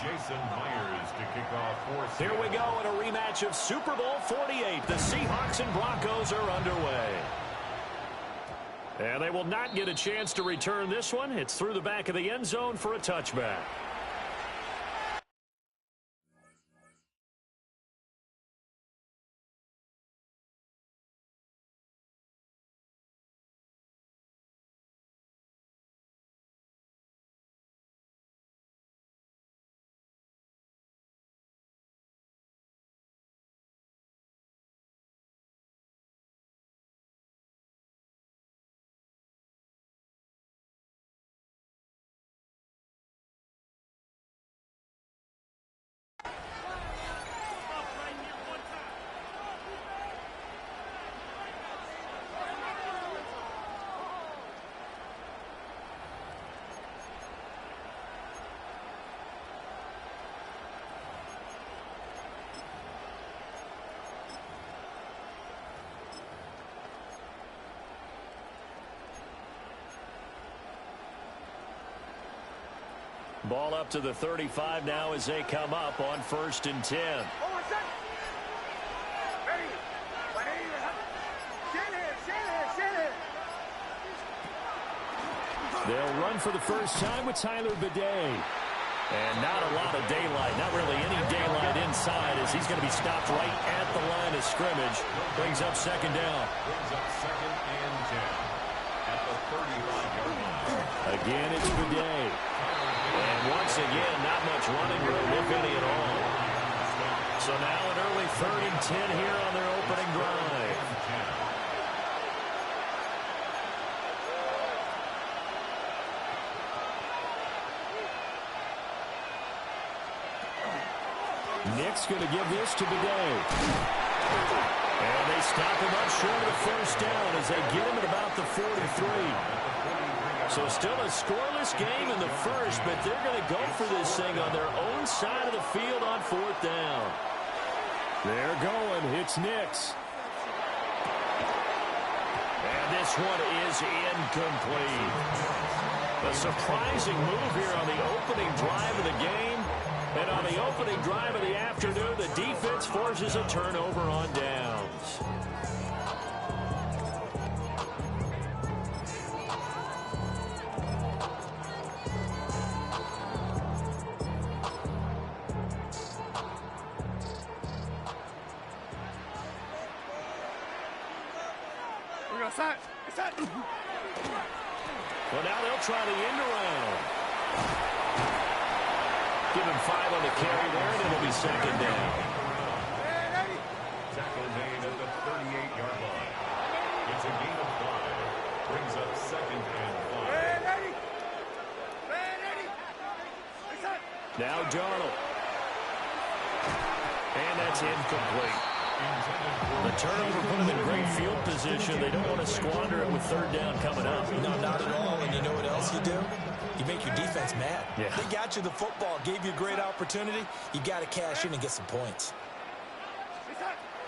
Jason Myers to kick off for Here we go in a rematch of Super Bowl 48. The Seahawks and Broncos are underway. And they will not get a chance to return this one. It's through the back of the end zone for a touchback. Ball up to the 35 now as they come up on 1st and 10. They'll run for the first time with Tyler Bidet. And not a lot of daylight, not really any daylight inside as he's going to be stopped right at the line of scrimmage. Brings up 2nd down. Brings up 2nd and 10 at the 35-yard line. Again, it's Bidet. And once again, not much running room, if any at all. So now an early 3rd and 10 here on their opening drive. Nick's going to give this to Bidet. And they stop him up short of the 1st down as they get him at about the 43. So still a scoreless game in the 1st, but they're going to go for this thing on their own side of the field on 4th down. They're going. It's Nix. And this one is incomplete. A surprising move here on the opening drive of the game. And on the opening drive of the afternoon, the defense forces a turnover on downs. Well, now they'll try the end around. Give him 5 on the carry there, and it'll be 2nd down. Tackle made at the 38-yard line. It's a gain of 5. Brings up 2nd and 5. Now Darnold. And that's incomplete. The turnover put them in great field position. They don't want to squander it with 3rd down coming up. No, not at all. And you know what else you do? You make your defense mad. Yeah. They got you the football, gave you a great opportunity. You got to cash in and get some points.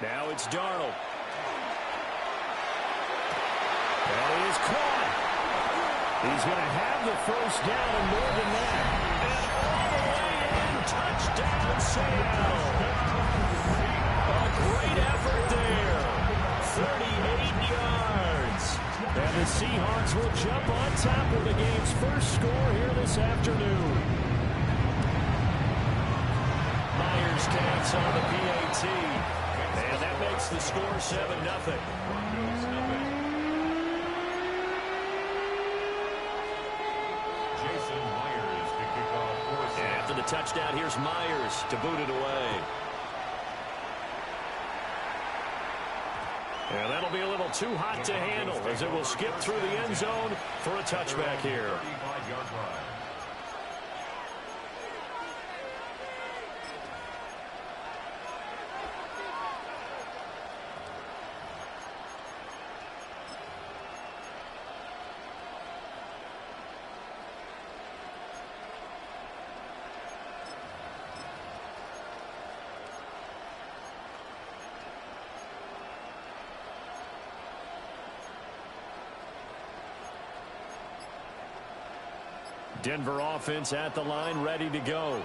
Now it's Darnold. And he is caught. He's going to have the 1st down and more than that. And all the way in, touchdown Seattle. A great effort there. 38 yards. And the Seahawks will jump on top of the game's first score here this afternoon. Myers counts on the PAT. And that makes the score 7-0. Jason Myers to kick off. And after the touchdown, here's Myers to boot it away. And that'll be a little too hot to handle as it will skip through the end zone for a touchback here. 35-yard drive. Denver offense at the line, ready to go.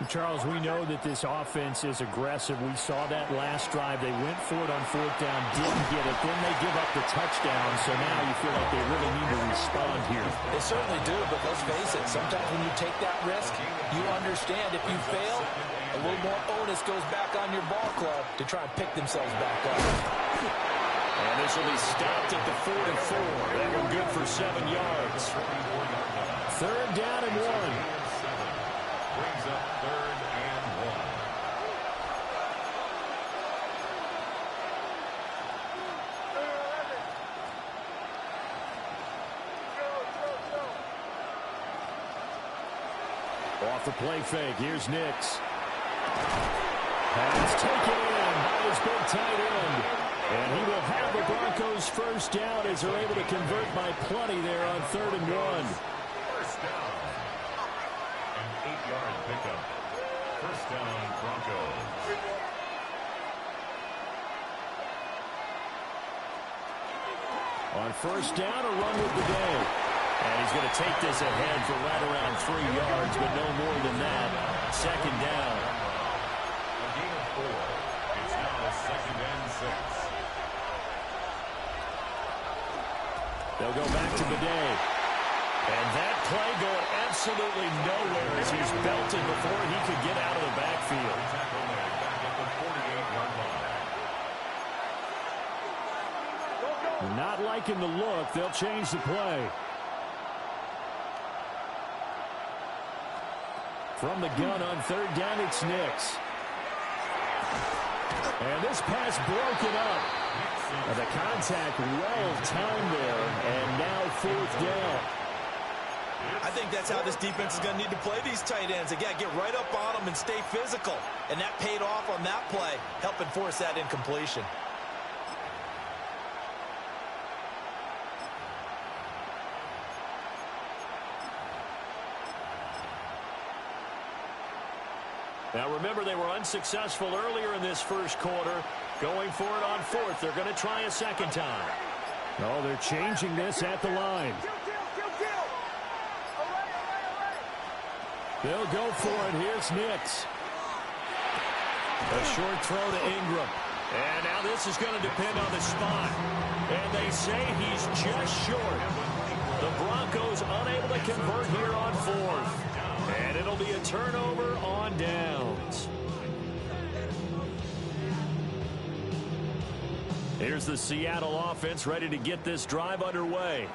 Charles, we know that this offense is aggressive. We saw that last drive. They went for it on 4th down, didn't get it. Then they give up the touchdown, so now you feel like they really need to respond here. They certainly do, but let's face it, sometimes when you take that risk, you understand if you fail, a little more onus goes back on your ball club to try and pick themselves back up. And this will be stopped at the 44. That one good for 7 yards. 3rd down and 1. Brings up 3rd and 1. Off the play fake. Here's Nix. Pass taken in by his big tight end. And he will have the Broncos 1st down as they're able to convert by plenty there on 3rd and 1. 1st down. An 8-yard pickup. 1st down, Broncos. On 1st down, a run with the day. And he's going to take this ahead for right around 3 yards, but no more than that. 2nd down. A gain of 4. It's now 2nd and 6. They'll go back to Bidet. And that play going absolutely nowhere as he's belted before he could get out of the backfield. Tackle there, back at the 48-yard line. Not liking the look. They'll change the play. From the gun on 3rd down, it's Nix. And this pass broken up. And the contact well timed there. And now 4th down. I think that's how this defense is going to need to play these tight ends. They got to get right up on them and stay physical. And that paid off on that play, helping force that incompletion. Now remember, they were unsuccessful earlier in this 1st quarter. Going for it on 4th. They're going to try a 2nd time. Oh, they're changing this at the line. They'll go for it. Here's Nix. A short throw to Ingram. And now this is going to depend on the spot. And they say he's just short. The Broncos unable to convert here on 4th. And it'll be a turnover on downs. Here's the Seattle offense ready to get this drive underway.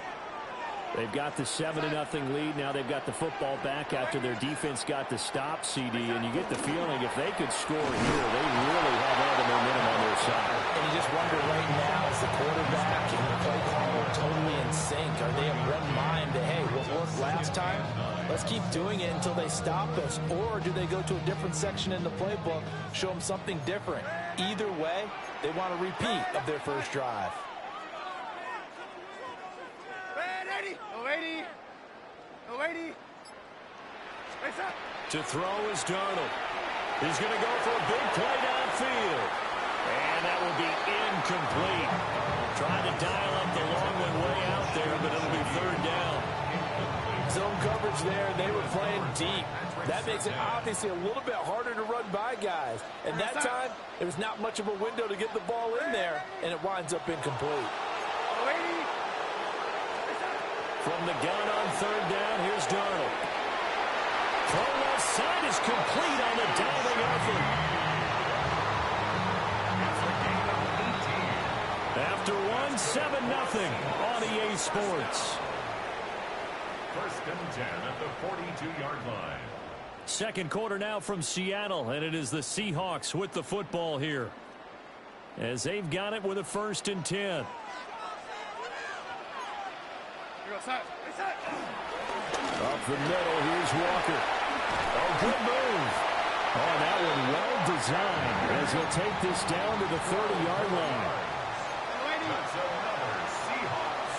They've got the 7-0 lead. Now they've got the football back after their defense got the stop, CD. And you get the feeling if they could score here, they really have all the momentum on their side. And you just wonder right now, is the quarterback and the play caller totally in sync? Are they of one mind that, hey, what worked last time? Let's keep doing it until they stop us. Or do they go to a different section in the playbook, show them something different? Either way, they want a repeat of their 1st drive. To throw is Darnold. He's going to go for a big play downfield. And that will be incomplete. Trying to dial up the long one way out there, but it'll be 3rd down. Zone coverage there, and they were playing deep. That makes it obviously a little bit harder to run by guys. And that time, there was not much of a window to get the ball in there, and it winds up incomplete. From the gun on 3rd down, here's Darnold. Throw left side is complete on the diving effort. After 7-0 on EA Sports. 1st and 10 at the 42-yard line. 2nd quarter now from Seattle, and it is the Seahawks with the football here, as they've got it with a 1st and 10. Up the middle, here's Walker. Oh, good move. Oh, that one well designed as he'll take this down to the 30-yard line. That's another Seahawks.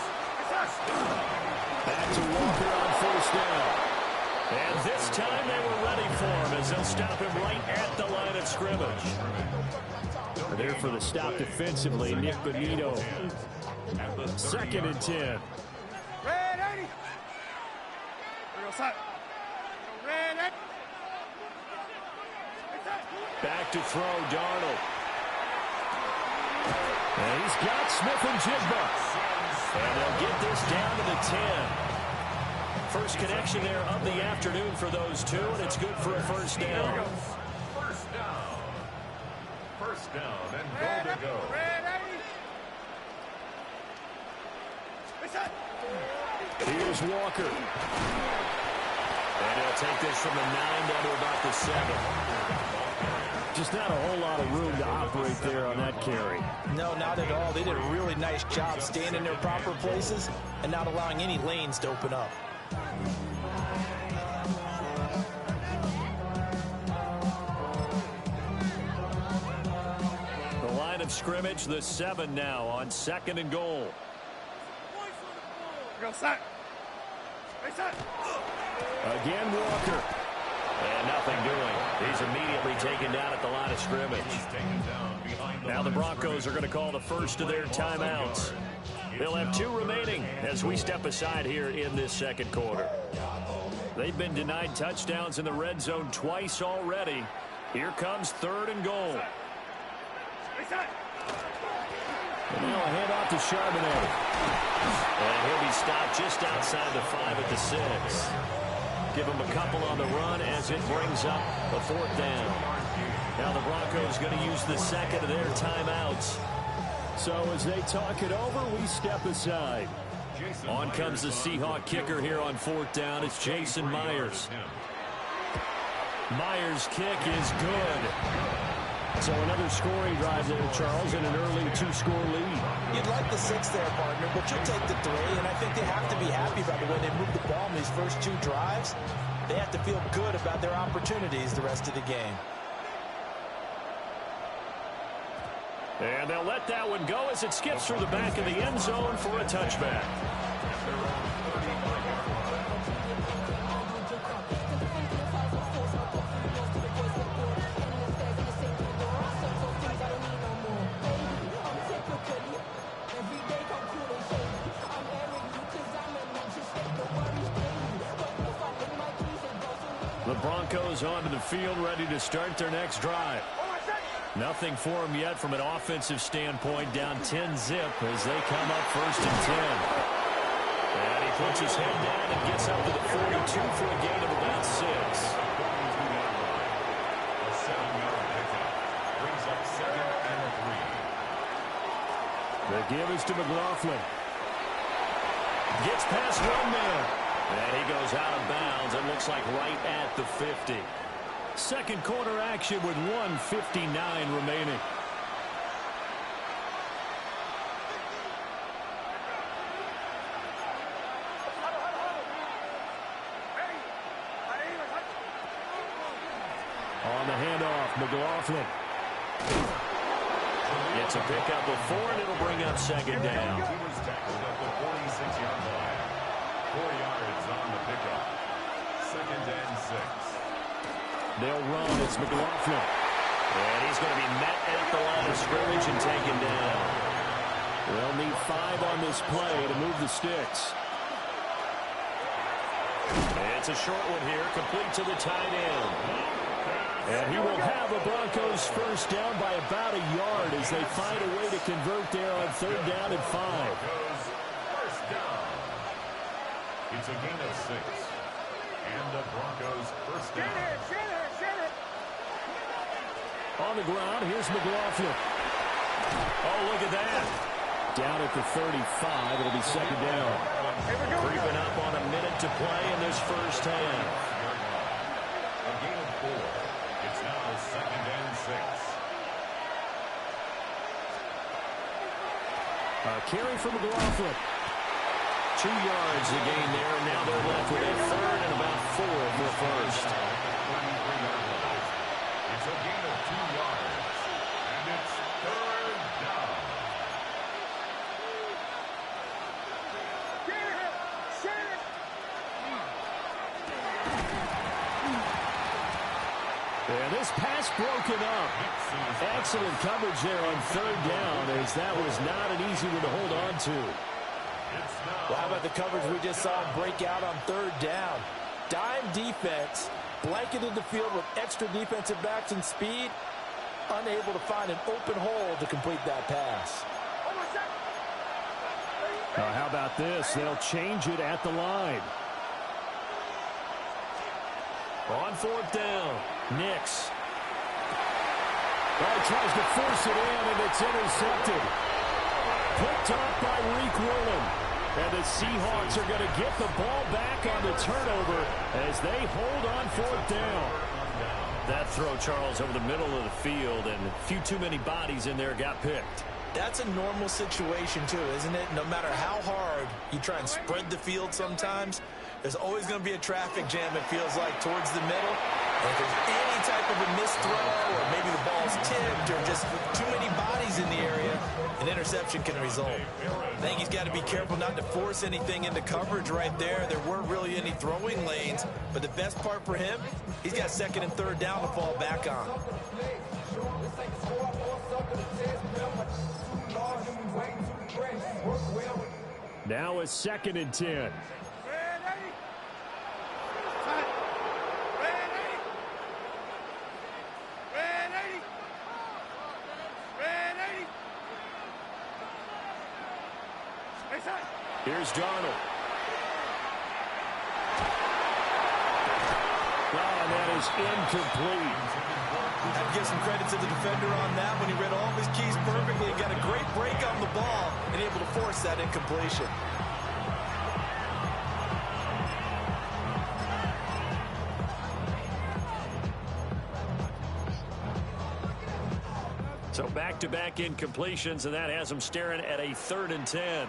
Back to Walker on 1st down. And this time they were ready for him as they'll stop him right at the line of scrimmage. There for the stop defensively, Nick Bonito. 2nd and 10. Back to throw, Darnold. And he's got Smith-Njigba. And they'll get this down to the 10. First connection there of the afternoon for those two, and it's good for a first down. First down and goal to go. Here's Walker. And he'll take this from the 9 down to about the 7. Just not a whole lot of room to operate there on that carry. No, not at all. They did a really nice job staying in their proper places and not allowing any lanes to open up. The line of scrimmage, the 7 now on 2nd and goal. Again, Walker. And nothing doing. He's immediately taken down at the line of scrimmage. Now the Broncos are going to call the first of their timeouts. They'll have 2 remaining as we step aside here in this second quarter. They've been denied touchdowns in the red zone twice already. Here comes 3rd and goal. And now a handoff to Charbonnet. And he'll be stopped just outside the 5 at the 6. Give him a couple on the run as it brings up a 4th down. Now the Broncos going to use the 2nd of their timeouts. So as they talk it over, we step aside. On comes the Seahawk kicker here on 4th down. It's Jason Myers. Myers' kick is good. So another scoring drive there, Charles, and an early 2-score lead. You'd like the 6 there, partner, but you'll take the 3, and I think they have to be happy about the way they moved the ball in these first 2 drives. They have to feel good about their opportunities the rest of the game. And they'll let that one go as it skips through the back of the end zone for a touchback. The Broncos onto the field, ready to start their next drive. Nothing for them yet from an offensive standpoint. Down 10-zip as they come up 1st and 10. And he puts his head down and gets up to the 42 for a gain of about 6. A 7-yard pickup brings up 2nd and 3. The give is to McLaughlin. Gets past one man. And he goes out of bounds. It looks like right at the 50. Second quarter action with 1:59 remaining. On the handoff, McLaughlin. Gets a pickup of 4, and it'll bring up 2nd down. He was tackled at the 46-yard line. 4 yards on the pickup. 2nd and 6. They'll run. It's McLaughlin. And he's going to be met at the line of scrimmage and taken down. They'll need 5 on this play to move the sticks. It's a short one here, complete to the tight end. And he will have the Broncos first down by about a yard as they find a way to convert there on 3rd down and 5. First down. It's a gain of 6. And the Broncos first down. On the ground, here's McLaughlin. Oh, look at that. Down at the 35, it'll be 2nd down. Creeping up on a minute to play in this first half. A gain of 4. It's now 2nd and 6. A carry from McLaughlin. 2 yards the gain there, and now they're left with a 3rd and about 4 for a first. It's a gain of 2 yards. And it's 3rd down. And this pass broken up. Excellent coverage there on 3rd down, as that was not an easy one to hold on to. Well, how about the coverage we just saw break out on 3rd down? Dime defense, blanketed the field with extra defensive backs and speed, unable to find an open hole to complete that pass. How about this? They'll change it at the line. On fourth down, Nix. He tries to force it in, and it's intercepted. Picked off by Reek Woolen. And the Seahawks are going to get the ball back on the turnover as they hold on fourth down. That throw, Charles, over the middle of the field, and a few too many bodies in there got picked. That's a normal situation, too, isn't it? No matter how hard you try and spread the field sometimes, there's always going to be a traffic jam, it feels like, towards the middle. And if there's any type of a missed throw, or maybe the ball's tipped, or just too many bodies in the area, an interception can result. I think he's got to be careful not to force anything into coverage right there. There weren't really any throwing lanes, but the best part for him, he's got second and third down to fall back on. Now a 2nd and 10. Here's Darnold. And that is incomplete. I'd give some credit to the defender on that when he read all of his keys perfectly and got a great break on the ball and able to force that incompletion. So back-to-back incompletions, and that has him staring at a 3rd and 10.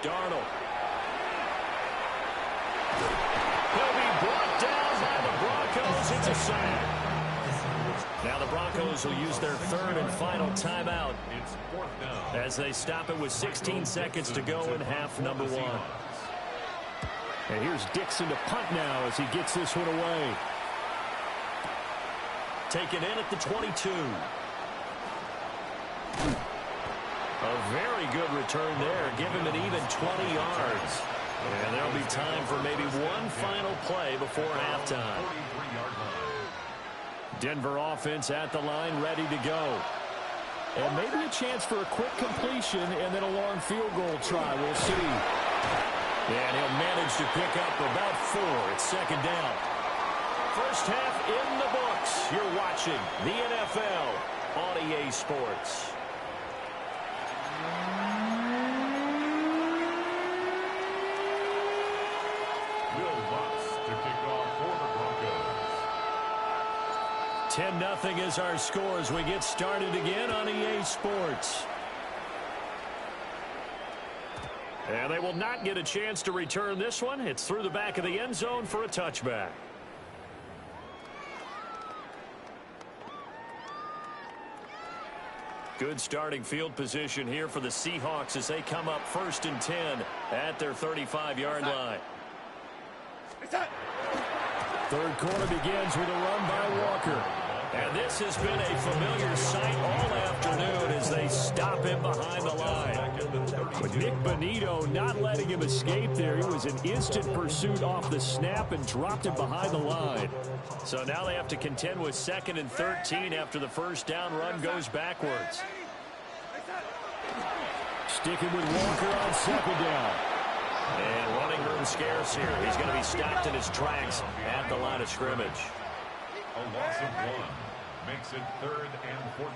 Darnold. He'll be brought down by the Broncos. It's a sack. Now the Broncos will use their 3rd and final timeout as they stop it with 16 seconds to go in half number 1. And here's Dixon to punt now as he gets this one away. Taken in at the 22. A very good return there. Give him an even 20 yards. And there'll be time for maybe one final play before halftime. Denver offense at the line, ready to go. And maybe a chance for a quick completion and then a long field goal try. We'll see. And he'll manage to pick up about 4. It's 2nd down. First half in the books. You're watching the NFL on EA Sports. Will Lutz to kick off for the Broncos. 10-0 is our score as we get started again on EA Sports. And they will not get a chance to return this one. It's through the back of the end zone for a touchback. Good starting field position here for the Seahawks as they come up 1st and 10 at their 35-yard line. Third quarter begins with a run by Walker. And this has been a familiar sight all afternoon as they stop him behind the line. With Nick Bonito not letting him escape there, he was in instant pursuit off the snap and dropped him behind the line. So now they have to contend with 2nd and 13 after the first down run goes backwards. Sticking with Walker on 2nd down. And running room scarce here. He's going to be stopped in his tracks at the line of scrimmage. A loss of 1 makes it 3rd and 14.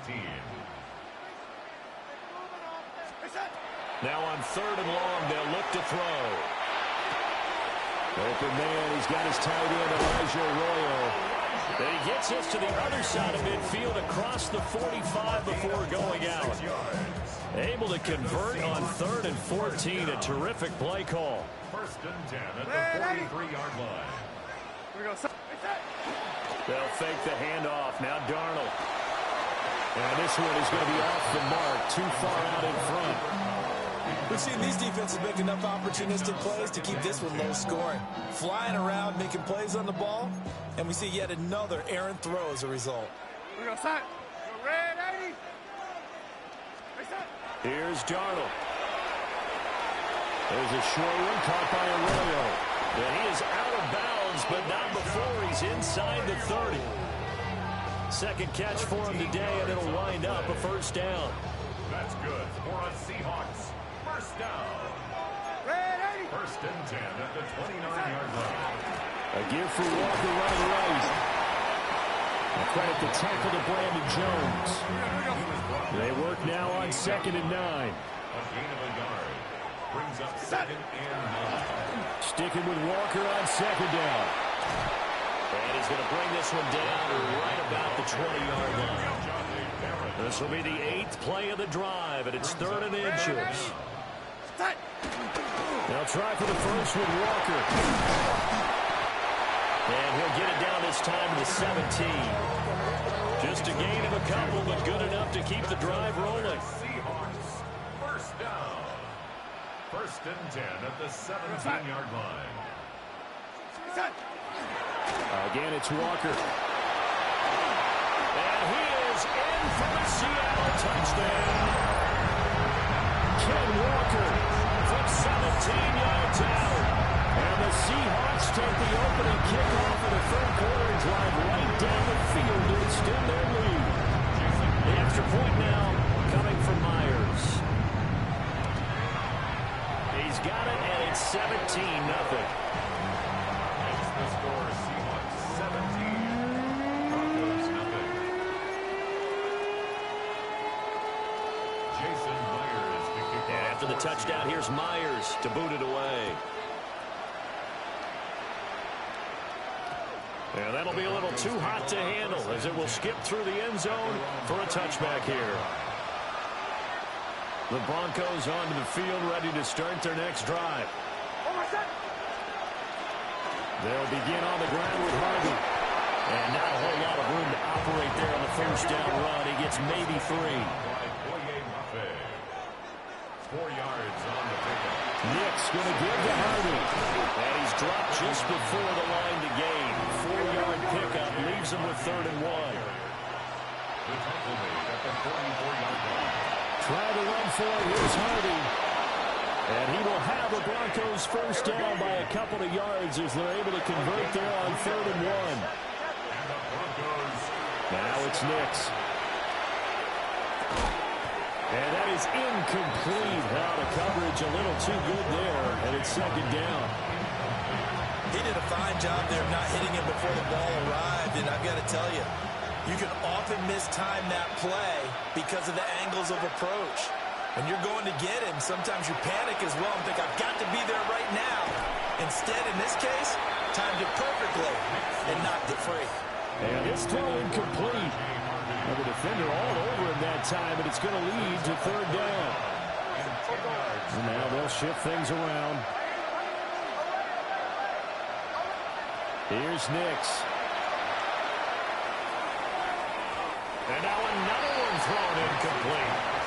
Now on 3rd and long, they'll look to throw. Open man, he's got his tight end, Elijah Arroyo. And he gets us to the other side of midfield across the 45 before going out. Able to convert on 3rd and 14, a terrific play call. 1st and 10 at the 43-yard line. Here we go. They'll fake the handoff. Now Darnold. And this one is going to be off the mark, too far out in front. We've seen these defenses make enough opportunistic plays to keep this one low scoring. Flying around, making plays on the ball, and we see yet another errant throw as a result. Here we go. Set. Ready. Here's Darnold. There's a short one caught by Arroyo. And he is out of bounds, but not before he's inside the 30. Second catch for him today, and it'll wind up a first down. That's good for a Seahawks first down. First and 10 at the 29-yard line. A give for Walker right. A credit the tackle to Brandon Jones. They work now on 2nd and 9. A gain of a yard. Brings up 2nd and 9. Sticking with Walker on 2nd down. And he's going to bring this one down right about the 20-yard line. This will be the 8th play of the drive, and it's 3rd and inches. They'll try for the first with Walker. And he'll get it down this time to the 17. Just a gain of a couple, but good enough to keep the drive rolling. Seahawks first down. First and 10 at the 17-yard line. Again, it's Walker. And he is in for the Seattle touchdown. Ken Walker from 17 yards out. And the Seahawks take the opening kickoff of the third quarter and drive right down the field to extend their lead. The extra point now coming from Myers. He's got it, and it's 17-0. It's the score, Seahawks 17, Broncos 0. Jason Myers to kick off. After the touchdown, here's Myers to boot it away. And that'll be a little too hot to handle as it will skip through the end zone for a touchback here. The Broncos onto the field, ready to start their next drive. They'll begin on the ground with Harvey. And not a whole lot of room to operate there on the first down run. He gets maybe 3. 4 yards on the pickup. Nick's going to give to Harvey. And he's dropped just before the line to gain. 4-yard pickup leaves him with 3rd and 1. The tackle made at the 44-yard line. Try to run for it. Here's Harvey. And he will have the Broncos first down by a couple of yards as they're able to convert there on 3rd and 1. And the Broncos. Now it's Nix. And that is incomplete. Out of coverage, a little too good there, and it's 2nd down. He did a fine job there of not hitting him before the ball arrived, and I've got to tell you, you can often mistime that play because of the angles of approach. When you're going to get him, sometimes you panic as well and think, I've got to be there right now. Instead, in this case, timed it perfectly and knocked it free. And it's throw incomplete. And the defender all over him that time, and it's going to lead to 3rd down. And now they'll shift things around. Here's Nix. And now another one thrown incomplete.